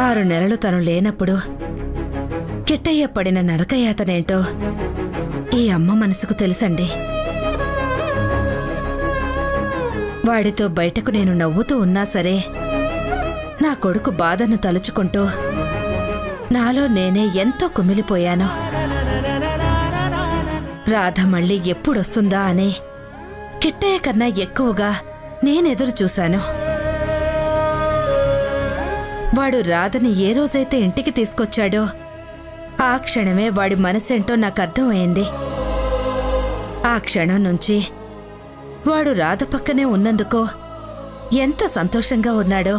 ఆరు నెలలు తను లేనప్పుడు కిట్టయ్య పడిన నరకయాతనేంటో ఈ అమ్మ మనసుకు తెలుసండి. వాడితో బయటకు నేను నవ్వుతూ ఉన్నా సరే నా కొడుకు బాధను తలుచుకుంటూ నాలో నేనే ఎంతో కుమిలిపోయాను. రాధ మళ్ళీ ఎప్పుడొస్తుందా అని కిట్టయ్య కన్నా ఎక్కువగా నేనెదురు చూశాను. వాడు రాధని ఏ రోజైతే ఇంటికి తీసుకొచ్చాడో ఆ క్షణమే వాడి మనసేంటో నాకు అర్థమైంది. ఆ క్షణం నుంచి వాడు రాధ పక్కనే ఉన్నందుకో ఎంత సంతోషంగా ఉన్నాడో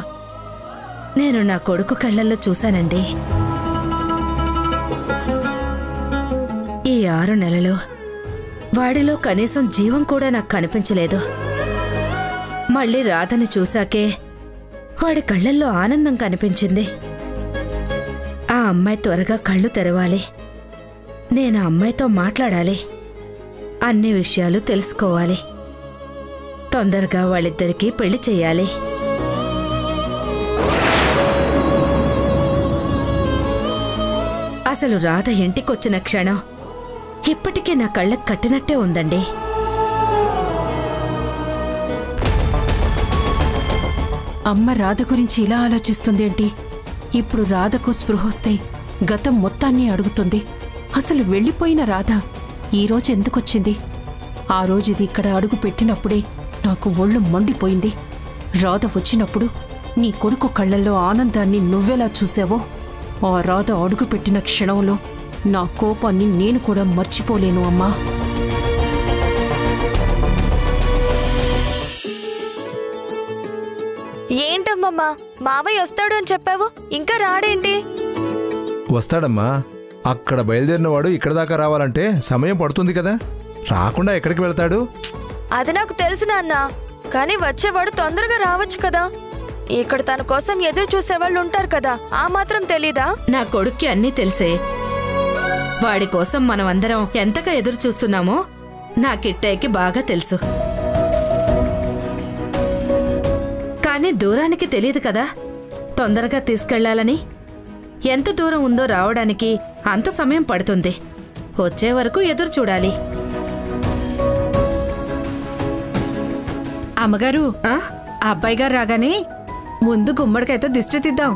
నేను నా కొడుకు కళ్ళల్లో చూశానండి. ఈ 6 నెలలు వాడిలో కనీసం జీవం కూడా నాకు కనిపించలేదు. మళ్ళీ రాధని చూశాకే వాడి కళ్ళల్లో ఆనందం కనిపించింది. ఆ అమ్మాయి త్వరగా కళ్ళు తెరవాలి, నేను ఆ అమ్మాయితో మాట్లాడాలి, అన్ని విషయాలు తెలుసుకోవాలి, తొందరగా వాళ్ళిద్దరికీ పెళ్లి చెయ్యాలి. అసలు రాధ ఇంటికొచ్చిన క్షణం ఇప్పటికీ నా కళ్ళకు కట్టినట్టే ఉందండి. అమ్మ రాధ గురించి ఇలా ఆలోచిస్తుందేంటి? ఇప్పుడు రాధకు స్పృహొస్తే గతం మొత్తాన్ని అడుగుతుంది. అసలు వెళ్ళిపోయిన రాధ ఈరోజు ఎందుకొచ్చింది? ఆ రోజుది ఇక్కడ అడుగు పెట్టినప్పుడే నాకు ఒళ్ళు మండిపోయింది. రాధ వచ్చినప్పుడు నీ కొడుకు కళ్ళల్లో ఆనందాన్ని నువ్వెలా చూసావో ఆ రాధ అడుగు పెట్టిన క్షణంలో నా కోపాన్ని నేను కూడా మర్చిపోలేను అమ్మా. ఏంటమ్మమ్మా, మావయ్య వస్తాడు అని చెప్పావు, ఇంకా రాడేంటి? వస్తాడమ్మా. అక్కడ బయలుదేరినవాడు ఇక్కడ దాకా రావాలంటే సమయం పడుతుంది కదా, రాకుండా ఎక్కడికి వెళ్తాడు? అది నాకు తెలుసు నాన్న, కానీ వచ్చేవాడు తొందరగా రావచ్చు కదా. ఇక్కడ తన కోసం ఎదురు చూసేవాళ్ళు ఉంటారు కదా, ఆ మాత్రం తెలీదా? నా కొడుక్కి అన్నీ తెలిసే. వాడి కోసం మనం అందరం ఎంతగా ఎదురు చూస్తున్నామో నా కిట్టయ్యకి బాగా తెలుసు. కానీ దూరానికి తెలియదు కదా తొందరగా తీసుకెళ్లాలని. ఎంత దూరం ఉందో రావడానికి అంత సమయం పడుతుంది. వచ్చే వరకు ఎదురు చూడాలి. అమ్మగారు, ఆ అబ్బాయి గారు రాగానే ముందు గుమ్మడికైతే దిష్టి తీద్దాం.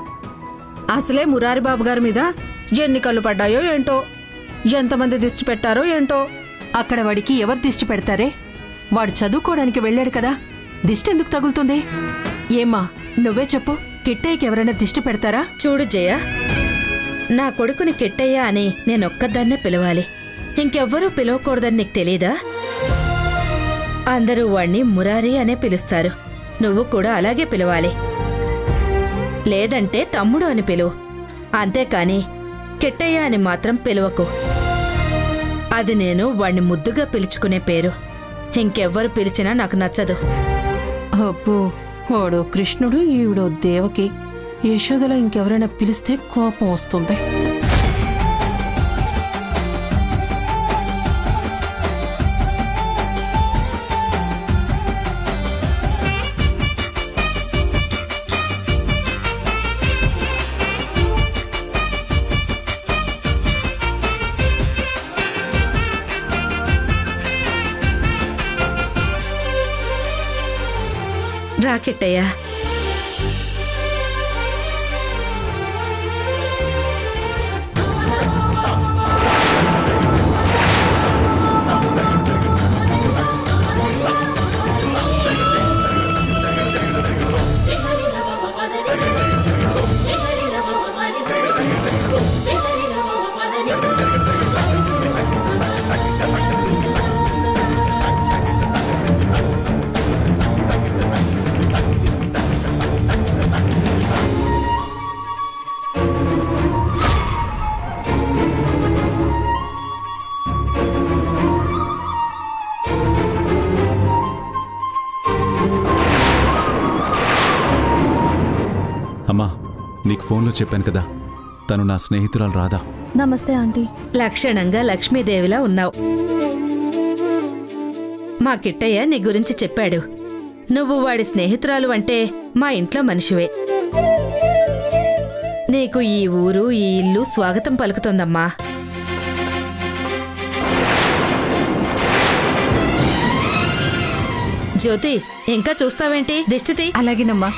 అసలే మురారిబాబు గారి మీద ఎన్ని కళ్ళు పడ్డాయో ఏంటో, ఎంతమంది దిష్టి పెట్టారో ఏంటో. అక్కడ వాడికి ఎవరు దిష్టి పెడతారే? వాడు చదువుకోవడానికి వెళ్ళాడు కదా, దిష్టి ఎందుకు తగులుతుంది? ఏమ్మా నువ్వే చెప్పు, కిట్టయ్యకి ఎవరైనా దిష్టి పెడతారా? చూడు జయ, నా కొడుకుని కిట్టయ్య అని నేనొక్కదాన్నే పిలవాలి, ఇంకెవ్వరూ పిలవకూడదని నీకు తెలీదా? అందరూ వాణ్ణి మురారి అనే పిలుస్తారు, నువ్వు కూడా అలాగే పిలవాలి. లేదంటే తమ్ముడు అని పిలువు, అంతేకాని కిట్టయ్య అని మాత్రం పిలవకు. అది నేను వాణ్ణి ముద్దుగా పిలుచుకునే పేరు. ఇంకెవ్వరు పిలిచినా నాకు నచ్చదు. అబ్బో, వాడో కృష్ణుడు, ఈవిడో దేవకి. యశోదలో ఇంకెవరైనా పిలిస్తే కోపం వస్తుంది. రా కిట్టయ్య. అమ్మా, నీకు ఫోన్లో చెప్పాను కదా, తను నా స్నేహితురాలు రాధా. నమస్తే ఆంటీ. లక్షణంగా లక్ష్మీదేవిలా ఉన్నావు. మా కిట్టయ్య నీ గురించి చెప్పాడు. నువ్వు వాడి స్నేహితురాలు అంటే మా ఇంట్లో మనిషివే. నీకు ఈ ఊరు ఈ ఇల్లు స్వాగతం పలుకుతోందమ్మా. జ్యోతి, ఇంకా చూస్తావేంటి? దిష్టితి. అలాగేనమ్మా.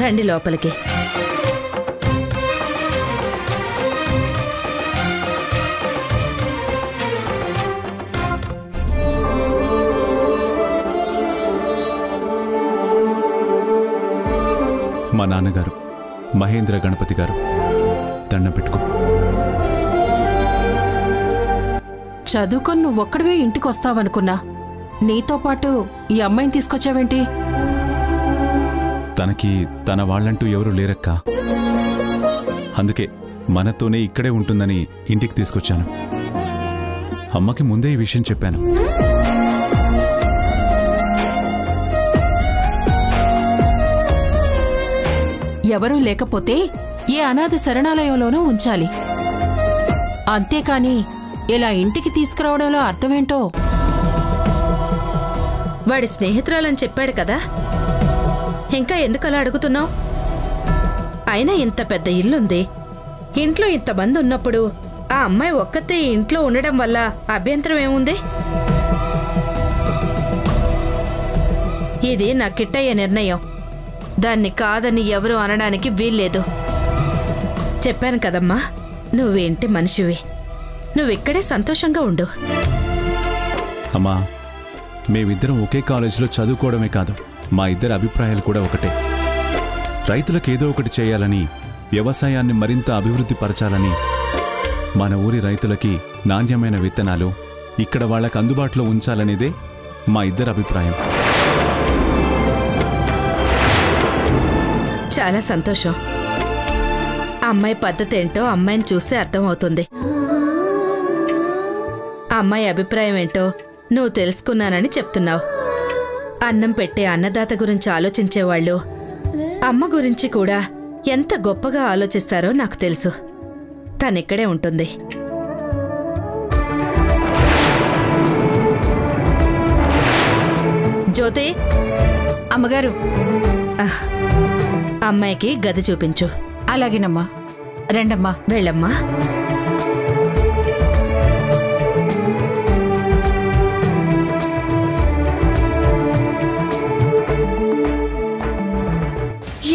రండి లోపలికి. మా నాన్నగారు మహేంద్ర గణపతి గారు, దండం పెట్టుకో. చదువుకొని నువ్వొక్కడివే ఇంటికొస్తావనుకున్నా, నీతో పాటు ఈ అమ్మాయిని తీసుకొచ్చావేంటి? తనకి తన వాళ్ళంటూ ఎవరూ లేరక్కా. అందుకే మనతోనే ఇక్కడే ఉంటుందని ఇంటికి తీసుకొచ్చాను. అమ్మకి ముందే ఈ విషయం చెప్పాను. ఎవరూ లేకపోతే ఏ అనాథ శరణాలయంలోనూ ఉంచాలి. అంతేకాని ఇలా ఇంటికి తీసుకురావడంలో అర్థమేంటో. వాడి స్నేహితురాలని చెప్పాడు కదా, ఇంకా ఎందుకలా అడుగుతున్నావు? అయినా ఇంత పెద్ద ఇల్లుంది, ఇంట్లో ఇంతమంది ఉన్నప్పుడు ఆ అమ్మాయి ఒక్కతే ఇంట్లో ఉండడం వల్ల అభ్యంతరం ఏముంది? ఇది నా కిట్టయ్య నిర్ణయం. దాన్ని కాదని ఎవరు అనడానికి వీల్లేదు. చెప్పాను కదమ్మా, నువ్వేంటి మనిషివి, నువ్విక్కడే సంతోషంగా ఉండు. అమ్మా, మేమిద్దరం ఒకే కాలేజీలో చదువుకోవడమే కాదు, మా ఇద్దరి అభిప్రాయాలు కూడా ఒకటే. రైతులకు ఏదో ఒకటి చేయాలని, వ్యవసాయాన్ని మరింత అభివృద్ధి పరచాలని, మన ఊరి రైతులకి నాణ్యమైన విత్తనాలు ఇక్కడ వాళ్ళకు అందుబాటులో ఉంచాలనేదే మా ఇద్దరి అభిప్రాయం. చాలా సంతోషం. అమ్మాయి పద్ధతి ఏంటో అమ్మాయిని చూస్తే అర్థమవుతుంది. అమ్మాయి అభిప్రాయం ఏంటో నువ్వు తెలుసుకున్నానని చెప్తున్నావు. అన్నం పెట్టే అన్నదాత గురించి ఆలోచించేవాళ్ళు అమ్మ గురించి కూడా ఎంత గొప్పగా ఆలోచిస్తారో నాకు తెలుసు. తనిక్కడే ఉంటుంది. జ్యోతి, అమ్మగారు, అమ్మాయికి గది చూపించు. అలాగేనమ్మా. రండమ్మా. వెళ్ళమ్మా.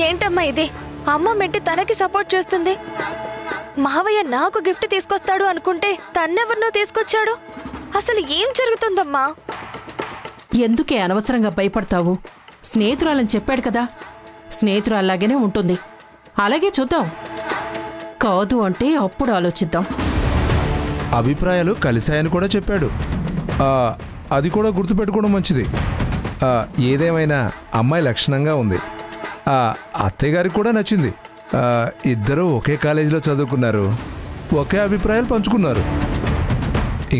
ఏంటమ్మా ఇది? అమ్మ మెంటి తనకి సపోర్ట్ చేస్తుంది. మావయ్య నాకు గిఫ్ట్ తీసుకొస్తాడు అనుకుంటే తన్నెవరినో తీసుకొచ్చాడు. అసలు ఏం జరుగుతుందమ్మా? ఎందుకే అనవసరంగా భయపడతావు? స్నేహితురాలని చెప్పాడు కదా, స్నేహితురాల్లాగానే ఉంటుంది. అలాగే చూద్దాం. కాదు అంటే అప్పుడు ఆలోచిద్దాం. అభిప్రాయాలు కలిశాయని కూడా చెప్పాడు. అది కూడా గుర్తుపెట్టుకోవడం మంచిది. ఏదేమైనా అమ్మాయి లక్షణంగా ఉంది. అత్తయ్య గారికి కూడా నచ్చింది. ఇద్దరూ ఒకే కాలేజీలో చదువుకున్నారు, ఒకే అభిప్రాయాలు పంచుకున్నారు.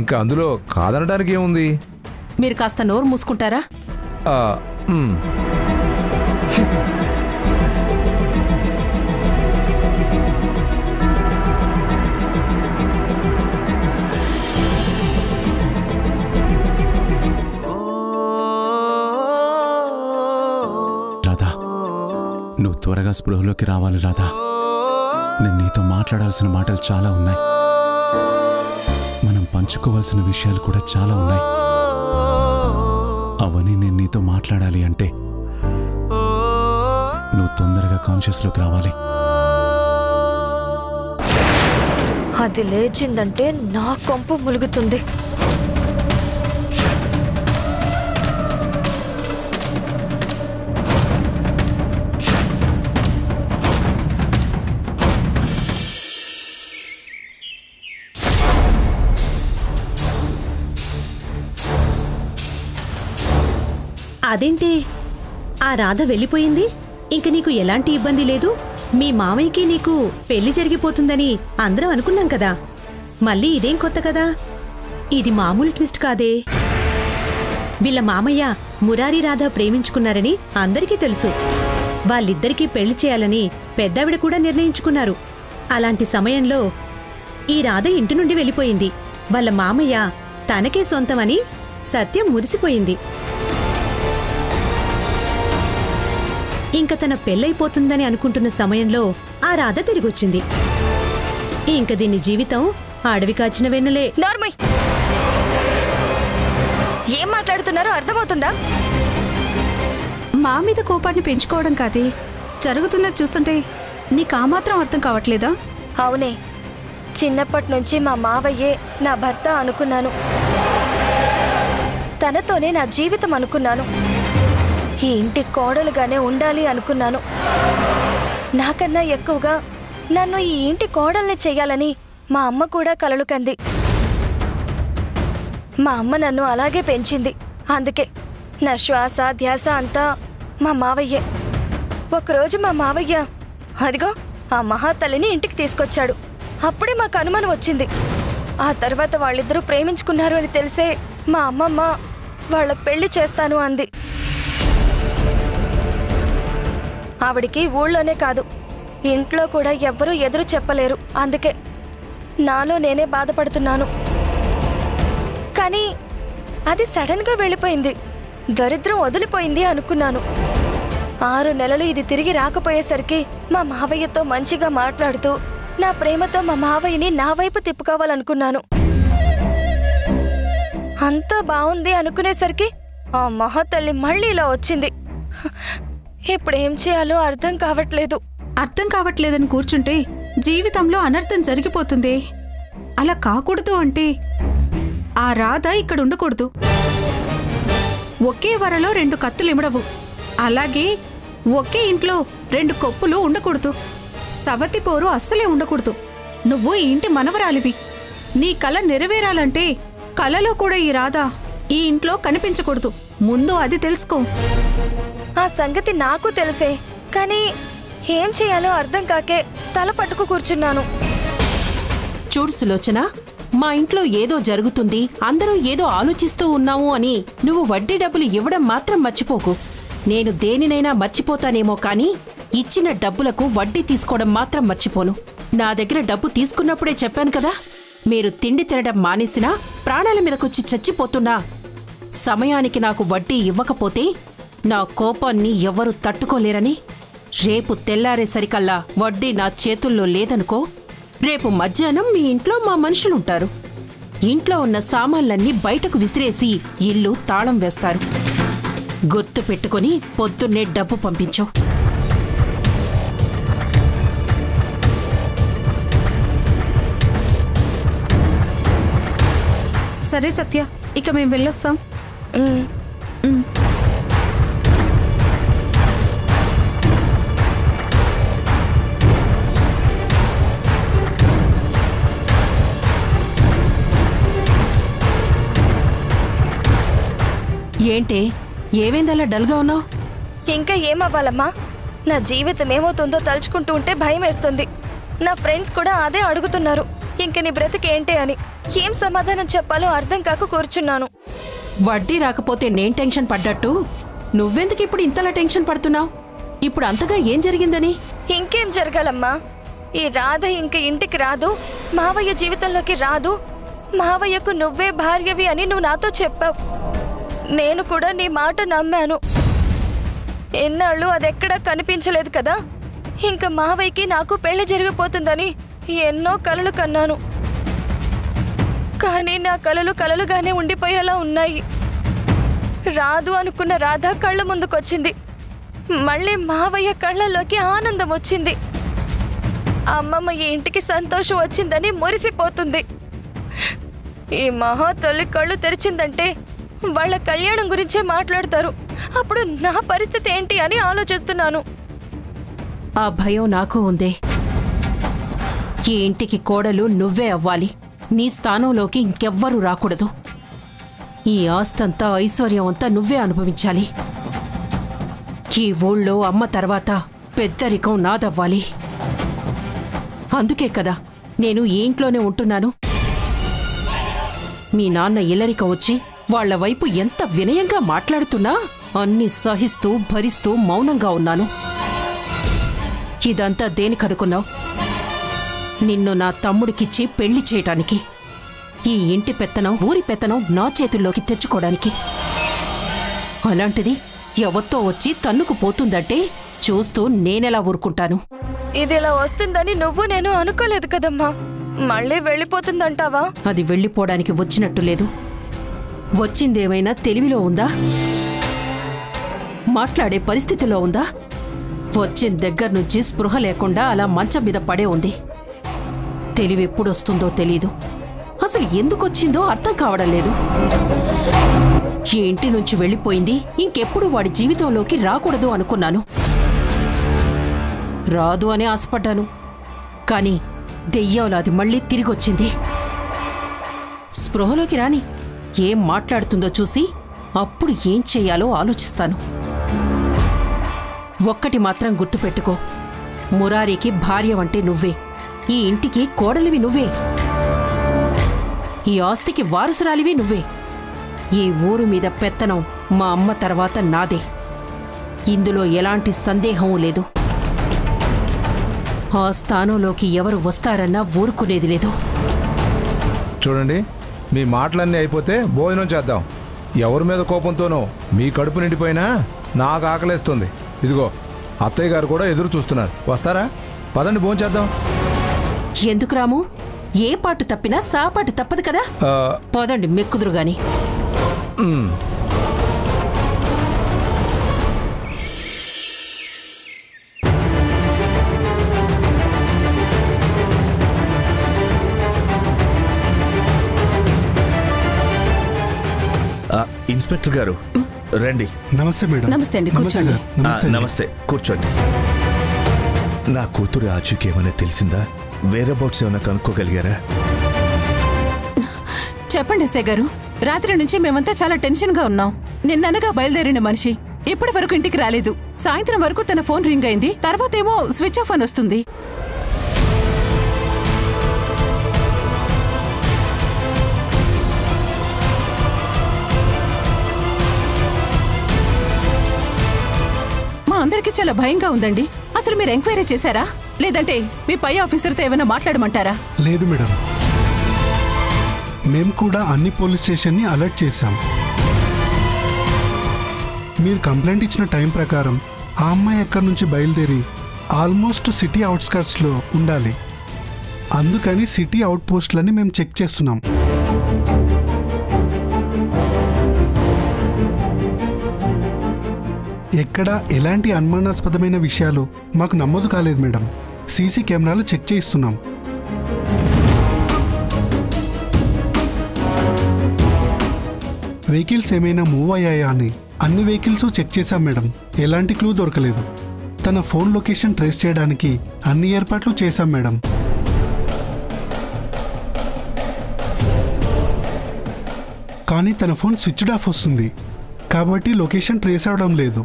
ఇంకా అందులో కాదనడానికి ఏముంది? మీరు కాస్త నోరు మూసుకుంటారా? రాధా, నువ్వు త్వరగా స్పృహలోకి రావాలి రాధా. నేను నీతో మాట్లాడాల్సిన మాటలు చాలా ఉన్నాయి. మనం పంచుకోవాల్సిన విషయాలు కూడా చాలా ఉన్నాయి. అవన్నీ నేను నీతో మాట్లాడాలి అంటే నువ్వు తొందరగా కాన్షియస్లోకి రావాలి. అది లేచిందంటే నా కొంపు ములుగుతుంది. అదేంటి, ఆ రాధ వెళ్ళిపోయింది? ఇంక నీకు ఎలాంటి ఇబ్బంది లేదు? మీ మామయ్యకి నీకు పెళ్లి జరిగిపోతుందని అందరం అనుకున్నాం కదా. మళ్ళీ ఇదేం కొత్త కదా? ఇది మామూలు ట్విస్ట్ కాదే. వీళ్ళ మామయ్య మురారి రాధ ప్రేమించుకున్నారని అందరికీ తెలుసు. వాళ్ళిద్దరికీ పెళ్లి చేయాలని పెద్దావిడ కూడా నిర్ణయించుకున్నారు. అలాంటి సమయంలో ఈ రాధ ఇంటి నుండి వెళ్ళిపోయింది. వాళ్ళ మామయ్య తనకే సొంతమని సత్యం మురిసిపోయింది. ఇంక తన పెళ్ళైపోతుందని అనుకుంటున్న సమయంలో ఆ రాధ తిరిగొచ్చింది. ఇంక దీని జీవితం అడవి కాచిన వెన్నెలే. నార్మల్, ఏం మాట్లాడుతున్నారో అర్థమవుతుందా? మా మీద కోపాన్ని పెంచుకోవడం కాదే, జరుగుతున్నది చూస్తుంటే నీకు ఆ మాత్రం అర్థం కావట్లేదా? అవునే, చిన్నప్పటి నుంచి మా మావయ్యే నా భర్త అనుకున్నాను. తనతోనే నా జీవితం అనుకున్నాను. ఈ ఇంటి కోడలుగానే ఉండాలి అనుకున్నాను. నాకన్నా ఎక్కువగా నన్ను ఈ ఇంటి కోడల్ని చెయ్యాలని మా అమ్మ కూడా కలలు కంది. మా అమ్మ నన్ను అలాగే పెంచింది. అందుకే నా శ్వాస ధ్యాస అంతా మా మావయ్యే. ఒకరోజు మా మావయ్య అదిగో ఆ మహాతల్లిని ఇంటికి తీసుకొచ్చాడు. అప్పుడే మాకు అనుమానం వచ్చింది. ఆ తర్వాత వాళ్ళిద్దరూ ప్రేమించుకున్నారు అని తెలిసే మా అమ్మమ్మ వాళ్ళ పెళ్లి చేస్తాను అంది. ఆవిడికి ఊళ్ళోనే కాదు, ఇంట్లో కూడా ఎవ్వరూ ఎదురు చెప్పలేరు. అందుకే నాలో నేనే బాధపడుతున్నాను. కానీ అది సడన్గా వెళ్ళిపోయింది. దరిద్రం వదిలిపోయింది అనుకున్నాను. 6 నెలలు ఇది తిరిగి రాకపోయేసరికి మా మావయ్యతో మంచిగా మాట్లాడుతూ నా ప్రేమతో మా మావయ్యని నా వైపు తిప్పుకోవాలనుకున్నాను. అంతా బాగుంది అనుకునేసరికి ఆ మహాతల్లి మళ్ళీ ఇలా వచ్చింది. ఇప్పుడేం చేయాలో అర్థం కావట్లేదు. అర్థం కావట్లేదని కూర్చుంటే జీవితంలో అనర్థం జరిగిపోతుంది. అలా కాకూడదు అంటే ఆ రాధ ఇక్కడ ఉండకూడదు. ఒకే వరలో 2 కత్తులు ఇమడవు. అలాగే ఒకే ఇంట్లో 2 కొప్పులు ఉండకూడదు. సవతి పోరు అస్సలే ఉండకూడదు. నువ్వు ఈ ఇంటి మనవరాలివి. నీ కల నెరవేరాలంటే కలలో కూడా ఈ రాధ ఈ ఇంట్లో కనిపించకూడదు. ముందు అది తెలుసుకో. ఆ సంగతి నాకు తెలిసే, కానీ ఏం చేయాలో అర్థం కాకే తల పట్టుకు కూర్చున్నాను. చూడు సులోచన, మా ఇంట్లో ఏదో జరుగుతుంది, అందరూ ఏదో ఆలోచిస్తూ ఉన్నాము అని నువ్వు వడ్డీ డబ్బులు ఇవ్వడం మాత్రం మర్చిపోకు. నేను దేనినైనా మర్చిపోతానేమో కానీ ఇచ్చిన డబ్బులకు వడ్డీ తీసుకోవడం మాత్రం మర్చిపోను. నా దగ్గర డబ్బు తీసుకున్నప్పుడే చెప్పాను కదా, మీరు తిండి తినడం మానేసినా ప్రాణాల మీదకొచ్చి చచ్చిపోతున్నా సమయానికి నాకు వడ్డీ ఇవ్వకపోతే నా కోపాన్ని ఎవ్వరూ తట్టుకోలేరని. రేపు తెల్లారేసరికల్లా వడ్డీ నా చేతుల్లో లేదనుకో, రేపు మధ్యాహ్నం మీ ఇంట్లో మా మనుషులుంటారు. ఇంట్లో ఉన్న సామాన్లన్నీ బయటకు విసిరేసి ఇల్లు తాళం వేస్తారు. గుర్తు పెట్టుకుని పొద్దున్నే డబ్బు పంపించు. సరే సత్య, ఇక మేము వెళ్ళొస్తాం. ఏంటే, ఏమైందలా డల్గా ఉన్నావు? ఇంకా ఏమవ్వాలమ్మా? నా జీవితం ఏమవుతుందో తలుచుకుంటూ ఉంటే భయం వేస్తుంది. నా ఫ్రెండ్స్ కూడా అదే అడుగుతున్నారు, ఇంక నీ బ్రతికేంటి అని. ఏం సమాధానం చెప్పాలో అర్థం కాక కూర్చున్నాను. వడ్డీ రాకపోతే నేను టెన్షన్ పడ్డట్టు నువ్వెందుకు ఇప్పుడు ఇంతలా టెన్షన్ పడుతున్నావు? ఇప్పుడు అంతగా ఏం జరిగిందని? ఇంకేం జరగాలమ్మా? ఈ రాధ ఇంక ఇంటికి రాదు, మావయ్య జీవితంలోకి రాదు. మావయ్యకు నువ్వే భార్యవి అని నువ్వు నాతో చెప్పావు. నేను కూడా నీ మాట నమ్మాను. ఎన్నాళ్ళు అదెక్కడా కనిపించలేదు కదా. ఇంక మావయ్యకి నాకు పెళ్లి జరిగిపోతుందని ఎన్నో కలలు కన్నాను. కానీ నా కలలు కలలుగానే ఉండిపోయేలా ఉన్నాయి. రాదు అనుకున్న రాధ కళ్ళ ముందుకొచ్చింది. మళ్ళీ మావయ్య కళ్ళల్లోకి ఆనందం వచ్చింది. అమ్మమ్మ ఈ ఇంటికి సంతోషం వచ్చిందని మురిసిపోతుంది. ఈ మహాతల్లి కళ్ళు తెరిచిందంటే వాళ్ళ కళ్యాణం గురించే మాట్లాడతారు. అప్పుడు నా పరిస్థితి ఏంటి అని ఆలోచిస్తున్నాను. ఆ భయం నాకు ఉందే. ఈ ఇంటికి కోడలు నువ్వే అవ్వాలి. నీ స్థానంలోకి ఇంకెవ్వరూ రాకూడదు. ఈ ఆస్తంతా ఐశ్వర్యం అంతా నువ్వే అనుభవించాలి. ఈ ఊళ్ళో అమ్మ తర్వాత పెద్దరికం నాదవ్వాలి. అందుకే కదా నేను ఈ ఇంట్లోనే ఉంటున్నాను. మీ నాన్న ఇల్లరికం వచ్చి వాళ్ల వైపు ఎంత వినయంగా మాట్లాడుతున్నా అన్ని సహిస్తూ భరిస్తూ మౌనంగా ఉన్నాను. ఇదంతా దేనికనుకున్నావు? నిన్ను నా తమ్ముడికిచ్చి పెళ్లి చేయటానికి. ఈ ఇంటి పెత్తనం ఊరి పెత్తనం నా చేతుల్లోకి తెచ్చుకోవడానికి. అలాంటిది ఎవత్తో వచ్చి తన్నుకు పోతుందంటే చూస్తూ నేనెలా ఊరుకుంటాను? ఇది ఇలా వస్తుందని నువ్వు నేను అనుకోలేదు కదమ్మా. మళ్ళీ వెళ్ళిపోతుందంటావా? అది వెళ్ళిపోవడానికి వచ్చినట్టు లేదు. వచ్చిందేమైనా తెలివిలో ఉందా? మాట్లాడే పరిస్థితిలో ఉందా? వచ్చిన దగ్గర నుంచి స్పృహ లేకుండా అలా మంచం మీద పడే ఉంది. తెలివి ఎప్పుడొస్తుందో తెలీదు. అసలు ఎందుకొచ్చిందో అర్థం కావడం లేదు. ఈ ఇంటి నుంచి వెళ్ళిపోయింది, ఇంకెప్పుడు వాడి జీవితంలోకి రాకూడదు అనుకున్నాను. రాదు అనే ఆశపడ్డాను. కానీ దెయ్యంలా అది మళ్ళీ తిరిగొచ్చింది. స్పృహలోకి రాని ఏం మాట్లాడుతుందో చూసి అప్పుడు ఏం చెయ్యాలో ఆలోచిస్తాను. ఒక్కటి మాత్రం గుర్తుపెట్టుకో, మురారికి భార్యవంటే నువ్వే, ఈ ఇంటికి కోడలివి నువ్వే, ఈ ఆస్తికి వారసురాలివి నువ్వే. ఈ ఊరు మీద పెత్తనం మా అమ్మ తర్వాత నాదే. ఇందులో ఎలాంటి సందేహం లేదు. ఆ స్థానంలోకి ఎవరు వస్తారన్నా ఊరుకునేది లేదు. చూడండి, మీ మాటలన్నీ అయిపోతే భోజనం చేద్దాం. ఎవరి మీద కోపంతోనో మీ కడుపు నిండిపోయినా నాకు ఆకలేస్తుంది. ఇదిగో అత్తయ్య గారు కూడా ఎదురు చూస్తున్నారు. వస్తారా? పదండి భోంచేద్దాం. ఎందుకు రాము? ఏ పాటు తప్పినా సాపాటు తప్పదు కదా. పదండి మెక్కుదురు గాని. ఇన్స్పెక్టర్ గారు రండి. నమస్తే మేడం. నమస్తే అండి, కూర్చోండి. నమస్తే, కూర్చోండి. నా కూతురు ఆచూకి ఏమైనా తెలిసిందా? వేరబౌట్స్ ఏమైనా కనుక్కోగలిగారా? చెప్పండి ఎస్ఐ గారు. రాత్రి నుంచి మేమంతా చాలా టెన్షన్ గా ఉన్నాం. నిన్ననగా బయలుదేరిన మనిషి ఇప్పటి వరకు ఇంటికి రాలేదు. సాయంత్రం వరకు తన ఫోన్ రింగ్ అయింది, తర్వాత ఏమో స్విచ్ ఆఫ్ అని వస్తుంది. మా అందరికీ చాలా భయంగా ఉందండి. అసలు మీరు ఎంక్వైరీ చేశారా? లేదంటే మీ పై ఆఫీసర్తో ఏమైనా మాట్లాడమంటారా? లేదు మేడం, మేము కూడా అన్ని పోలీస్ స్టేషన్ని అలర్ట్ చేశాం. మీరు కంప్లైంట్ ఇచ్చిన టైం ప్రకారం ఆ అమ్మాయి ఎక్కడి నుంచి బయలుదేరి ఆల్మోస్ట్ సిటీ అవుట్స్కర్ట్స్లో ఉండాలి. అందుకని సిటీ అవుట్ పోస్టులని మేము చెక్ చేస్తున్నాం. ఎక్కడ ఎలాంటి అనుమానాస్పదమైన విషయాలు మాకు నమోదు కాలేదు మేడం. సీసీ కెమెరాలు చెక్ చేయిస్తున్నాం. వెహికల్స్ ఏమైనా మూవ్ అయ్యాయా అని అన్ని వెహికల్స్ చెక్ చేశాం మేడం. ఎలాంటి క్లూ దొరకలేదు. తన ఫోన్ లొకేషన్ ట్రేస్ చేయడానికి అన్ని ఏర్పాట్లు చేశాం మేడం. కానీ తన ఫోన్ స్విచ్డ్ ఆఫ్ వస్తుంది, కాబట్టి లొకేషన్ ట్రేస్ అవడం లేదు.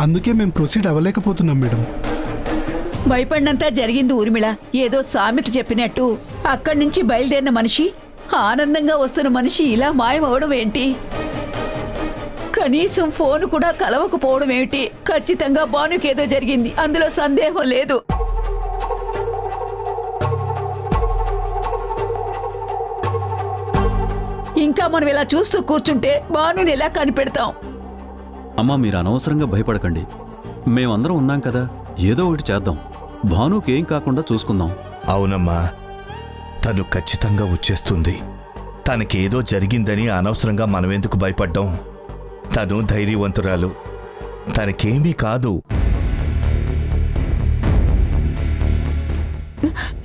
అందుకే మేము ప్రొసీడ్ అవ్వలేకపోతున్నాం మేడం. భయపడినంతా జరిగింది ఊర్మిళ. ఏదో సామెత చెప్పినట్టు అక్కడి నుంచి బయలుదేరిన మనిషి, ఆనందంగా వస్తున్న మనిషి ఇలా మాయమవడం ఏంటి? కనీసం ఫోన్ కూడా కలవకపోవడం ఏమిటి? ఖచ్చితంగా భానుకేదో జరిగింది, అందులో సందేహం లేదు. ఇంకా మనం ఇలా చూస్తూ కూర్చుంటే భానుని ఎలా కనిపెడతాం? అమ్మా, మీరు అనవసరంగా భయపడకండి. మేమందరం ఉన్నాం కదా, ఏదో ఒకటి చేద్దాం. భానుకేం కాకుండా చూసుకుందాం. అవునమ్మా, తను ఖచ్చితంగా వచ్చేస్తుంది. తనకేదో జరిగిందని అనవసరంగా మనమెందుకు భయపడ్డాం? తను ధైర్యవంతురాలు, తనకేమీ కాదు.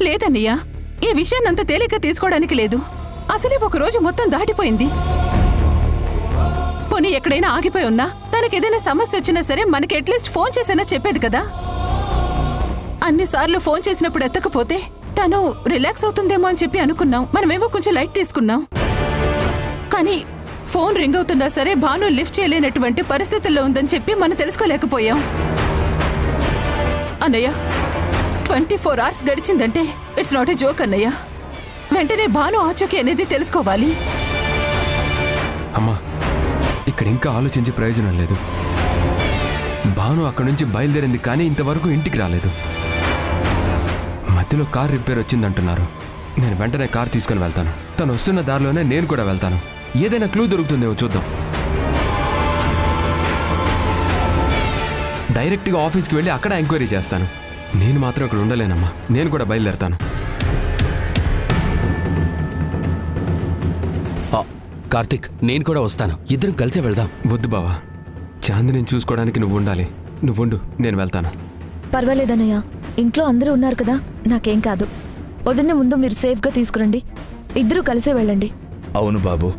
లేదన్నయ్యా, ఈ విషయాన్నంత తేలిక తీసుకోవడానికి లేదు. అసలే ఒక రోజు మొత్తం దాటిపోయింది. పోనీ ఎక్కడైనా ఆగిపోయి ఉన్నా, తనకేదైనా సమస్య వచ్చినా సరే మనకి అట్లీస్ట్ ఫోన్ చేసైనా చెప్పేది కదా. అన్నిసార్లు ఫోన్ చేసినప్పుడు ఎత్తకపోతే తను రిలాక్స్ అవుతుందేమో అని చెప్పి అనుకున్నాం. మనమేమో కొంచెం లైట్ తీసుకున్నాం. కానీ ఫోన్ రింగ్ అవుతున్నా సరే భాను లిఫ్ట్ చేయలేనటువంటి పరిస్థితుల్లో ఉందని చెప్పి మనం తెలుసుకోలేకపోయాం. అన్నయ్య 24 hours గడిచిందంటే ఇట్స్ నాట్ ఏ జోక్ అన్నయ్య. వెంటనే భాను ఆచూకీ అనేది తెలుసుకోవాలి. అమ్మా, ఇక్కడ ఇంకా ఆలోచించే ప్రయోజనం లేదు. భాను అక్కడి నుంచి బయలుదేరింది కానీ ఇంతవరకు ఇంటికి రాలేదు. మధ్యలో కార్ రిపేర్ వచ్చిందంటున్నారు. నేను వెంటనే కార్ తీసుకుని వెళ్తాను. తను వస్తున్న దారిలోనే నేను కూడా వెళ్తాను. ఏదైనా క్లూ దొరుకుతుందేమో చూద్దాం. డైరెక్ట్గా ఆఫీస్కి వెళ్ళి అక్కడ ఎంక్వైరీ చేస్తాను. నేను మాత్రం ఇక్కడ ఉండలేనమ్మా. నేను కూడా బయలుదేరుతాను. కార్తిక్, నేను కూడా వస్తాను. ఇద్దరం కలిసే వెళ్దాం. వద్దు బావా, చాందిని చూసుకోవడానికి నువ్వు ఉండాలి. నువ్వుండు, నేను వెళ్తాను. పర్వాలేదన్నయ్య, ఇంట్లో అందరూ ఉన్నారు కదా, నాకేం కాదు. వదిన ముందు మీరు సేఫ్గా తీసుకురండి. ఇద్దరూ కలిసే వెళ్ళండి. అవును బాబు.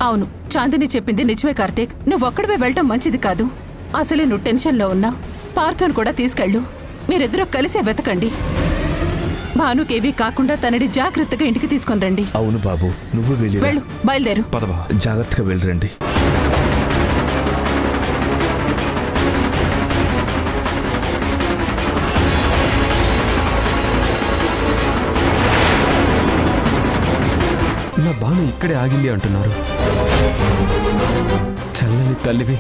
అవును, చాందిని చెప్పింది నిజమే కార్తీక్. నువ్వు ఒక్కడివే వెళ్ళటం మంచిది కాదు. అసలే నువ్వు టెన్షన్లో ఉన్నావు. పార్థోని కూడా తీసుకెళ్ళు. మీరిద్దరూ కలిసే వెతకండి. భానుకేవీ కాకుండా తనని జాగ్రత్తగా ఇంటికి తీసుకొని రండి. అవును బాబు, నువ్వు వెళ్ళు, బయలుదేరు. జాగ్రత్తగా వెళ్ళరండి. నా భాను ఇక్కడే ఆగింది అంటున్నారు. చల్లని తల్లివి,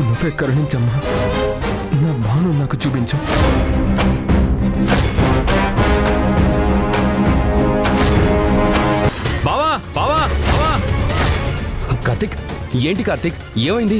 నువ్వే కరుణించమ్మా. నా భాను నాకు చూపించు. కార్తిక్, ఏంటి కార్తిక్, ఏమైంది?